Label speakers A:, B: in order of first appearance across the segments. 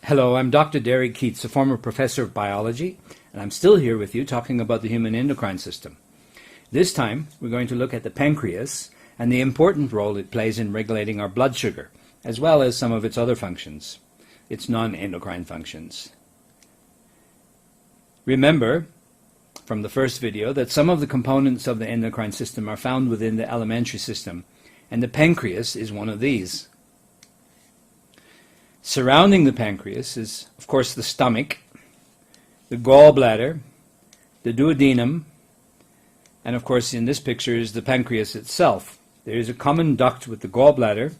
A: Hello, I'm Dr. Derek Keats, a former professor of biology, and I'm still here with you talking about the human endocrine system. This time, we're going to look at the pancreas and the important role it plays in regulating our blood sugar, as well as some of its other functions, its non-endocrine functions. Remember from the first video that some of the components of the endocrine system are found within the alimentary system, and the pancreas is one of these. Surrounding the pancreas is, of course, the stomach, the gallbladder, the duodenum, and of course in this picture is the pancreas itself. There is a common duct with the gallbladder,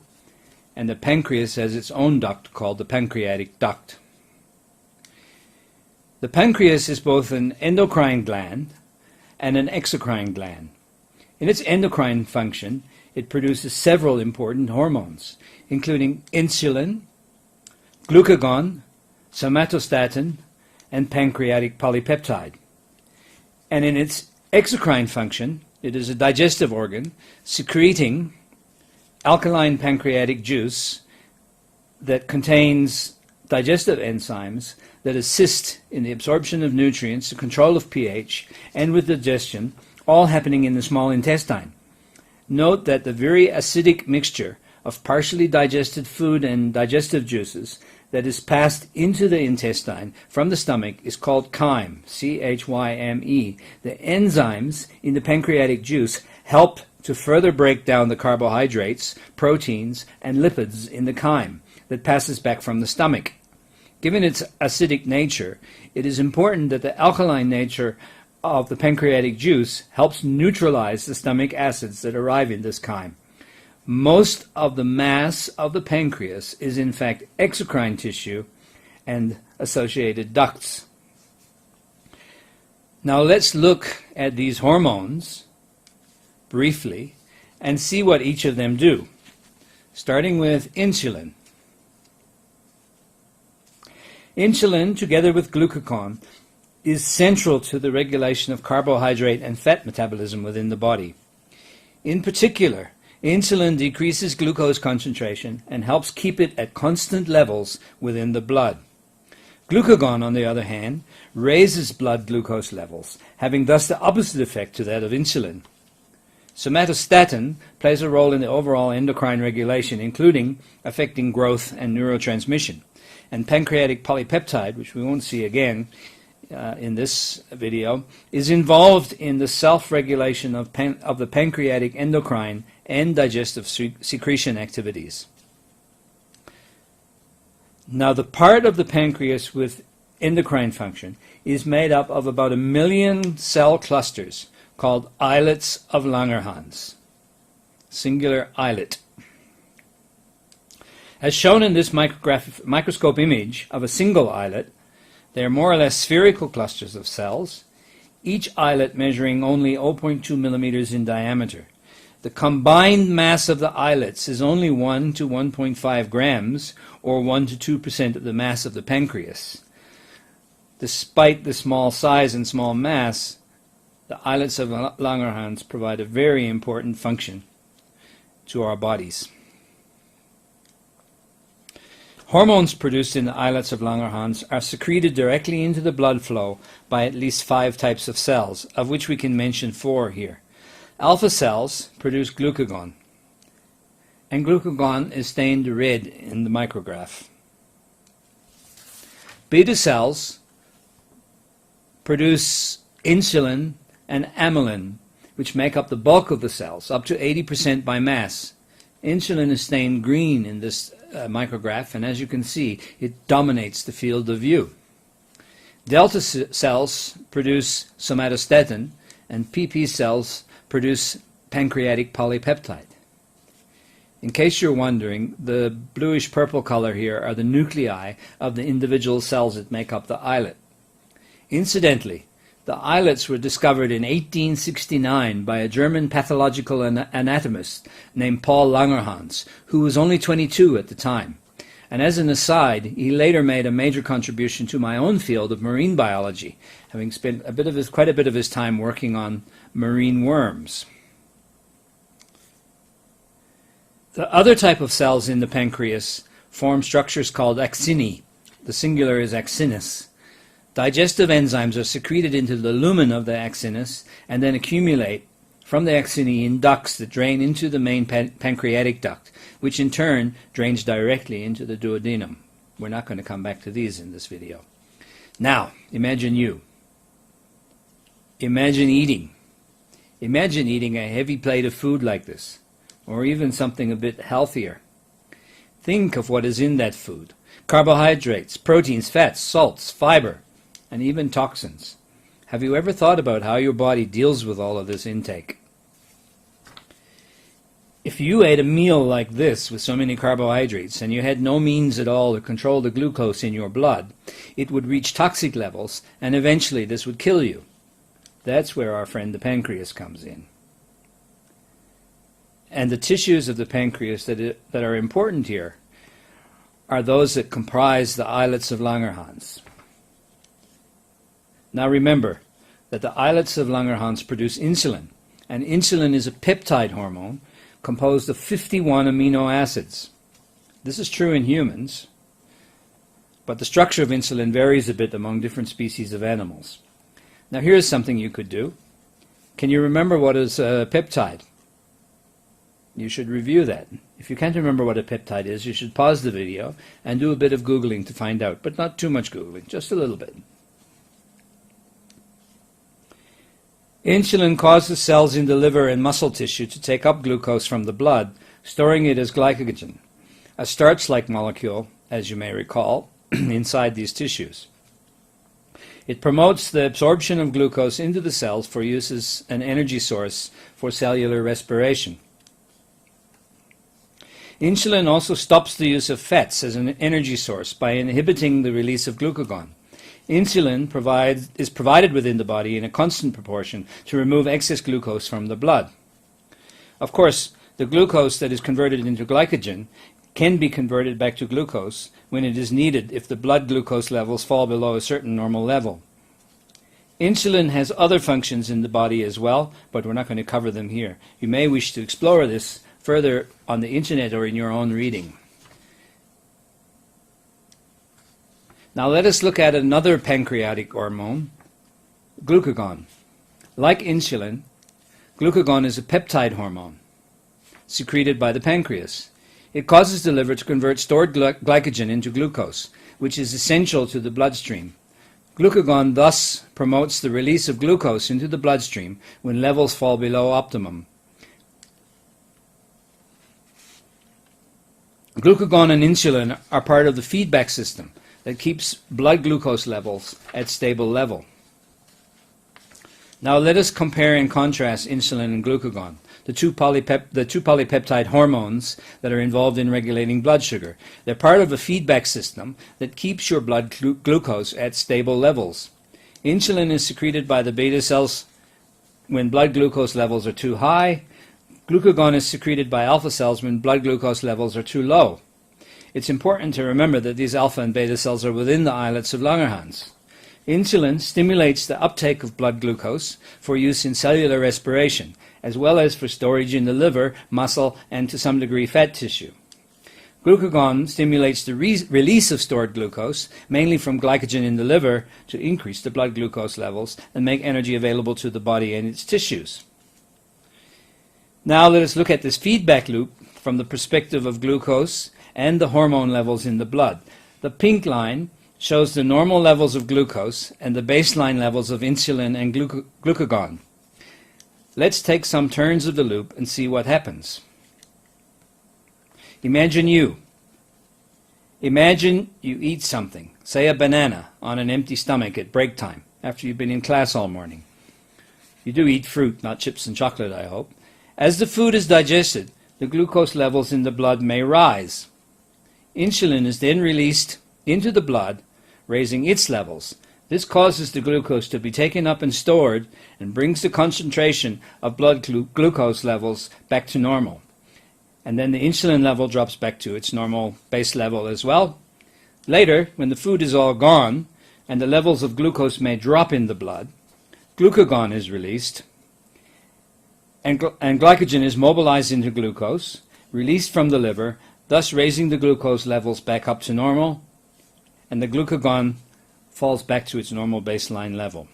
A: and the pancreas has its own duct called the pancreatic duct. The pancreas is both an endocrine gland and an exocrine gland. In its endocrine function, it produces several important hormones, including insulin, glucagon, somatostatin, and pancreatic polypeptide. And in its exocrine function, it is a digestive organ secreting alkaline pancreatic juice that contains digestive enzymes that assist in the absorption of nutrients, the control of pH, and with digestion, all happening in the small intestine. Note that the very acidic mixture of partially digested food and digestive juices that is passed into the intestine from the stomach is called chyme, C-H-Y-M-E. The enzymes in the pancreatic juice help to further break down the carbohydrates, proteins, and lipids in the chyme that passes back from the stomach. Given its acidic nature, it is important that the alkaline nature of the pancreatic juice helps neutralize the stomach acids that arrive in this chyme. Most of the mass of the pancreas is in fact exocrine tissue and associated ducts. Now let's look at these hormones briefly and see what each of them do, starting with insulin. Insulin, together with glucagon, is central to the regulation of carbohydrate and fat metabolism within the body. In particular, insulin decreases glucose concentration and helps keep it at constant levels within the blood. Glucagon, on the other hand, raises blood glucose levels, having thus the opposite effect to that of insulin. Somatostatin plays a role in the overall endocrine regulation, including affecting growth and neurotransmission. And pancreatic polypeptide, which we won't see again in this video, is involved in the self-regulation of the pancreatic endocrine and digestive secretion activities. Now, the part of the pancreas with endocrine function is made up of about 1 million cell clusters called islets of Langerhans, singular islet. As shown in this microscope image of a single islet, they are more or less spherical clusters of cells, each islet measuring only 0.2 millimeters in diameter. The combined mass of the islets is only 1 to 1.5 grams, or 1 to 2% of the mass of the pancreas. Despite the small size and small mass, the islets of Langerhans provide a very important function to our bodies. Hormones produced in the islets of Langerhans are secreted directly into the blood flow by at least 5 types of cells, of which we can mention 4 here. Alpha cells produce glucagon, and glucagon is stained red in the micrograph. Beta cells produce insulin and amylin, which make up the bulk of the cells, up to 80% by mass. Insulin is stained green in this micrograph, and as you can see, it dominates the field of view. Delta cells produce somatostatin, and PP cells produce pancreatic polypeptide. In case you're wondering, the bluish-purple color here are the nuclei of the individual cells that make up the islet. Incidentally, the islets were discovered in 1869 by a German pathological anatomist named Paul Langerhans, who was only 22 at the time. And as an aside, he later made a major contribution to my own field of marine biology, having spent quite a bit of his time working on marine worms. The other type of cells in the pancreas form structures called acini, The singular is axinus. Digestive enzymes are secreted into the lumen of the axinus and then accumulate from the axini in ducts that drain into the main pancreatic duct, which in turn drains directly into the duodenum. We're not going to come back to these in this video. Now, imagine you. Imagine eating. Imagine eating a heavy plate of food like this, or even something a bit healthier. Think of what is in that food. Carbohydrates, proteins, fats, salts, fiber, and even toxins. Have you ever thought about how your body deals with all of this intake? If you ate a meal like this with so many carbohydrates and you had no means at all to control the glucose in your blood, it would reach toxic levels and eventually this would kill you. That's where our friend the pancreas comes in. And the tissues of the pancreas that are important here are those that comprise the islets of Langerhans. Now remember that the islets of Langerhans produce insulin, and insulin is a peptide hormone composed of 51 amino acids. This is true in humans, but the structure of insulin varies a bit among different species of animals. Now here's something you could do. Can you remember what is a peptide? You should review that. If you can't remember what a peptide is, you should pause the video and do a bit of Googling to find out, but not too much Googling, just a little bit. Insulin causes cells in the liver and muscle tissue to take up glucose from the blood, storing it as glycogen, a starch-like molecule, as you may recall, inside these tissues. It promotes the absorption of glucose into the cells for use as an energy source for cellular respiration. Insulin also stops the use of fats as an energy source by inhibiting the release of glucagon. Insulin is provided within the body in a constant proportion to remove excess glucose from the blood. Of course, the glucose that is converted into glycogen can be converted back to glucose when it is needed if the blood glucose levels fall below a certain normal level. Insulin has other functions in the body as well, but we're not going to cover them here. You may wish to explore this further on the internet or in your own reading. Now let us look at another pancreatic hormone, glucagon. Like insulin, glucagon is a peptide hormone secreted by the pancreas. It causes the liver to convert stored glycogen into glucose, which is essential to the bloodstream. Glucagon thus promotes the release of glucose into the bloodstream when levels fall below optimum. Glucagon and insulin are part of the feedback system that keeps blood glucose levels at stable level. Now let us compare and contrast insulin and glucagon, the two polypeptide hormones that are involved in regulating blood sugar. They're part of a feedback system that keeps your blood glucose at stable levels. Insulin is secreted by the beta cells when blood glucose levels are too high. Glucagon is secreted by alpha cells when blood glucose levels are too low. It's important to remember that these alpha and beta cells are within the islets of Langerhans. Insulin stimulates the uptake of blood glucose for use in cellular respiration, as well as for storage in the liver, muscle, and to some degree fat tissue. Glucagon stimulates the release of stored glucose, mainly from glycogen in the liver, to increase the blood glucose levels and make energy available to the body and its tissues. Now let us look at this feedback loop from the perspective of glucose and the hormone levels in the blood. The pink line shows the normal levels of glucose and the baseline levels of insulin and glucagon. Let's take some turns of the loop and see what happens. Imagine you eat something, say a banana, on an empty stomach at break time, after you've been in class all morning. You do eat fruit, not chips and chocolate, I hope. As the food is digested, the glucose levels in the blood may rise. Insulin is then released into the blood, raising its levels. This causes the glucose to be taken up and stored and brings the concentration of blood glucose levels back to normal. And then the insulin level drops back to its normal base level as well. Later, when the food is all gone and the levels of glucose may drop in the blood, glucagon is released and glycogen is mobilized into glucose, released from the liver, thus raising the glucose levels back up to normal, and the glucagon falls back to its normal baseline level.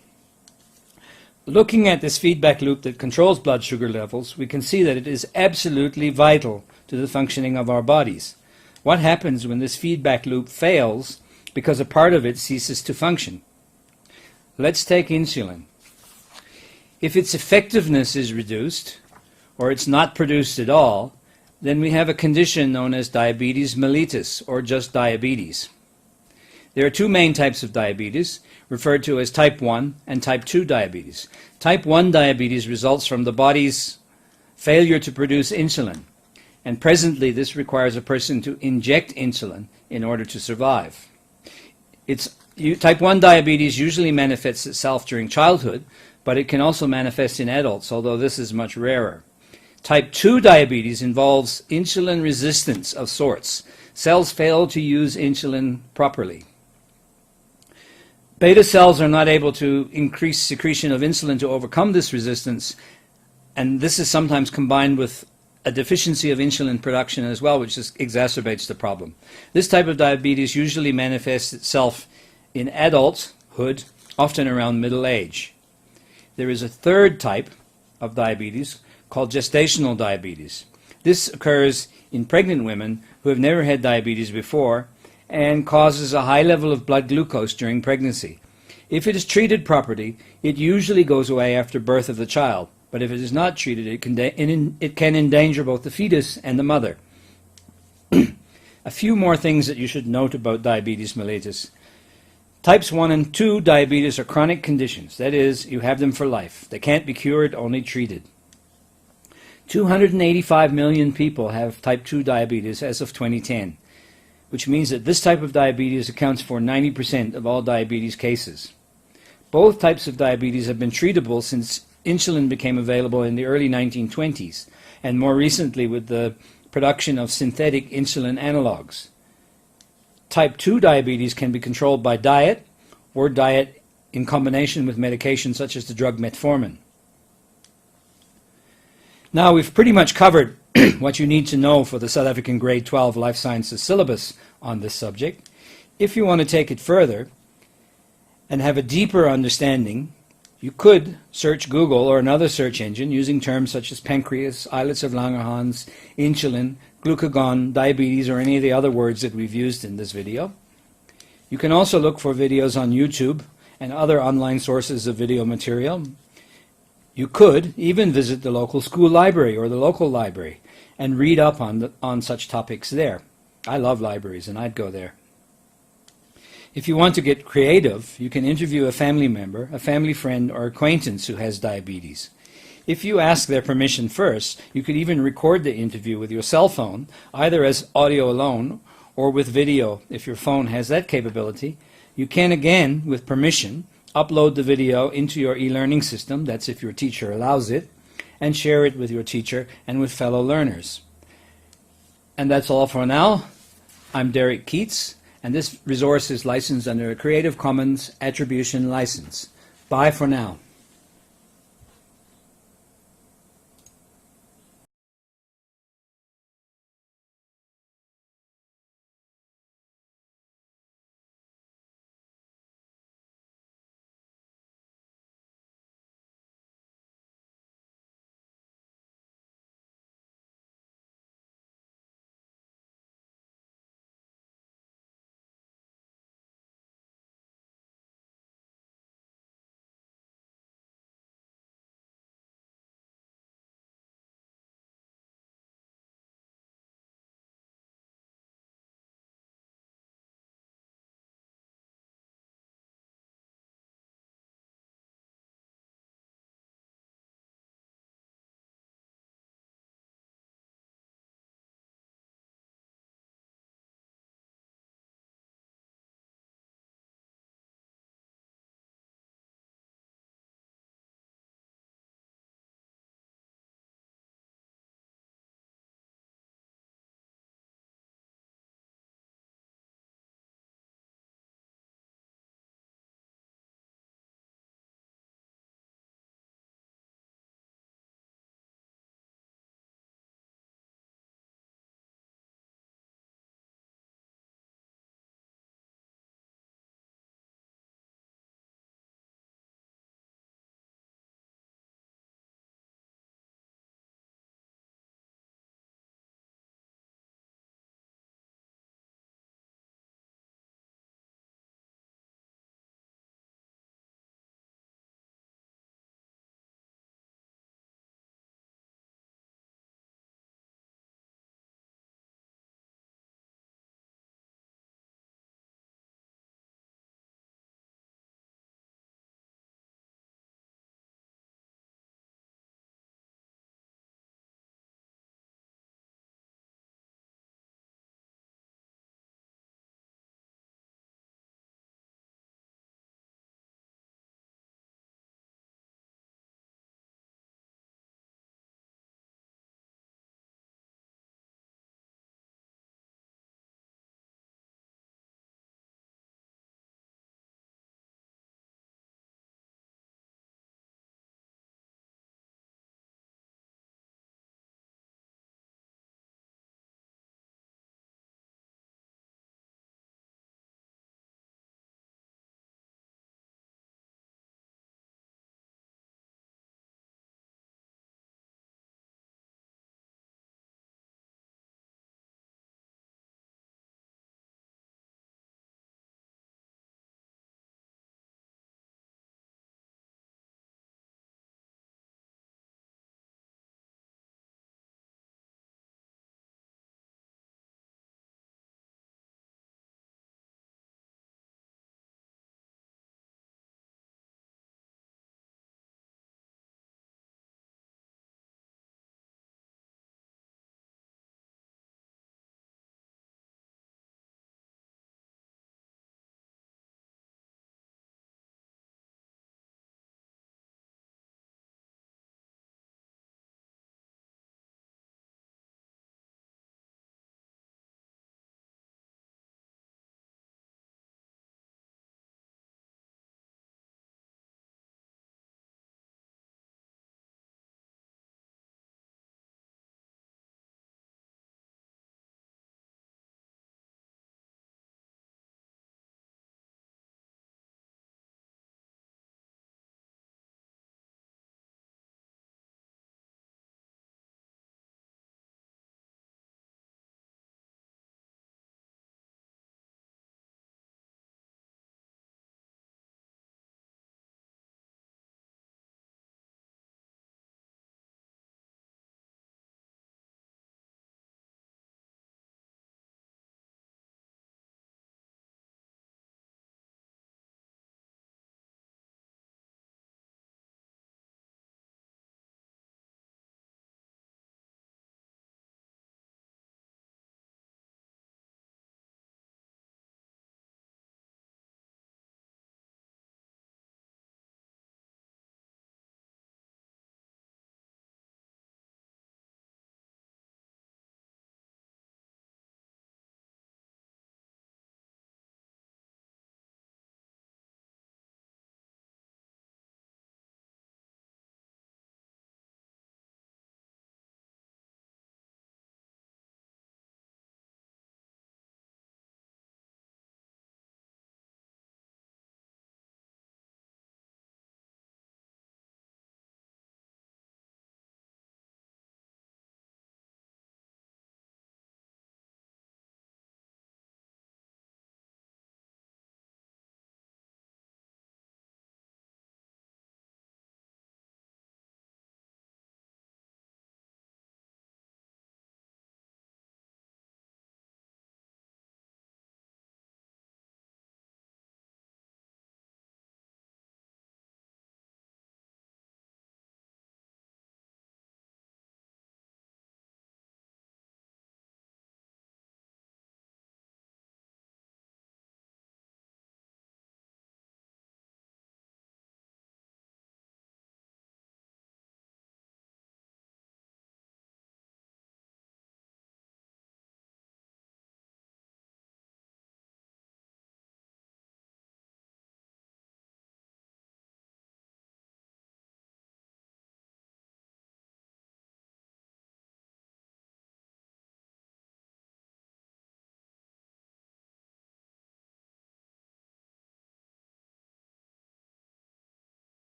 A: Looking at this feedback loop that controls blood sugar levels, we can see that it is absolutely vital to the functioning of our bodies. What happens when this feedback loop fails because a part of it ceases to function? Let's take insulin. If its effectiveness is reduced, or it's not produced at all, then we have a condition known as diabetes mellitus, or just diabetes. There are two main types of diabetes, referred to as type 1 and type 2 diabetes. Type 1 diabetes results from the body's failure to produce insulin, and presently this requires a person to inject insulin in order to survive. Type 1 diabetes usually manifests itself during childhood, but it can also manifest in adults, although this is much rarer. Type 2 diabetes involves insulin resistance of sorts. Cells fail to use insulin properly. Beta cells are not able to increase secretion of insulin to overcome this resistance, and this is sometimes combined with a deficiency of insulin production as well, which exacerbates the problem. This type of diabetes usually manifests itself in adulthood, often around middle age. There is a third type of diabetes called gestational diabetes. This occurs in pregnant women who have never had diabetes before and causes a high level of blood glucose during pregnancy. If it is treated properly, it usually goes away after birth of the child, but if it is not treated, it can endanger both the fetus and the mother. A few more things that you should note about diabetes mellitus. Types 1 and 2 diabetes are chronic conditions. That is, you have them for life. They can't be cured, only treated. 285 million people have type 2 diabetes as of 2010, which means that this type of diabetes accounts for 90% of all diabetes cases. Both types of diabetes have been treatable since insulin became available in the early 1920s, and more recently with the production of synthetic insulin analogs. Type 2 diabetes can be controlled by diet, or diet in combination with medication such as the drug metformin. Now we've pretty much covered what you need to know for the South African Grade 12 Life Sciences syllabus on this subject. If you want to take it further and have a deeper understanding, you could search Google or another search engine using terms such as pancreas, islets of Langerhans, insulin, glucagon, diabetes, or any of the other words that we've used in this video. You can also look for videos on YouTube and other online sources of video material. You could even visit the local school library or the local library and read up on such topics there. I love libraries and I'd go there. If you want to get creative, you can interview a family member, a family friend, or acquaintance who has diabetes. If you ask their permission first, you could even record the interview with your cell phone, either as audio alone or with video if your phone has that capability. You can, again, with permission, upload the video into your e-learning system, that's if your teacher allows it, and share it with your teacher and with fellow learners. And that's all for now. I'm Derek Keats, and this resource is licensed under a Creative Commons Attribution License. Bye for now.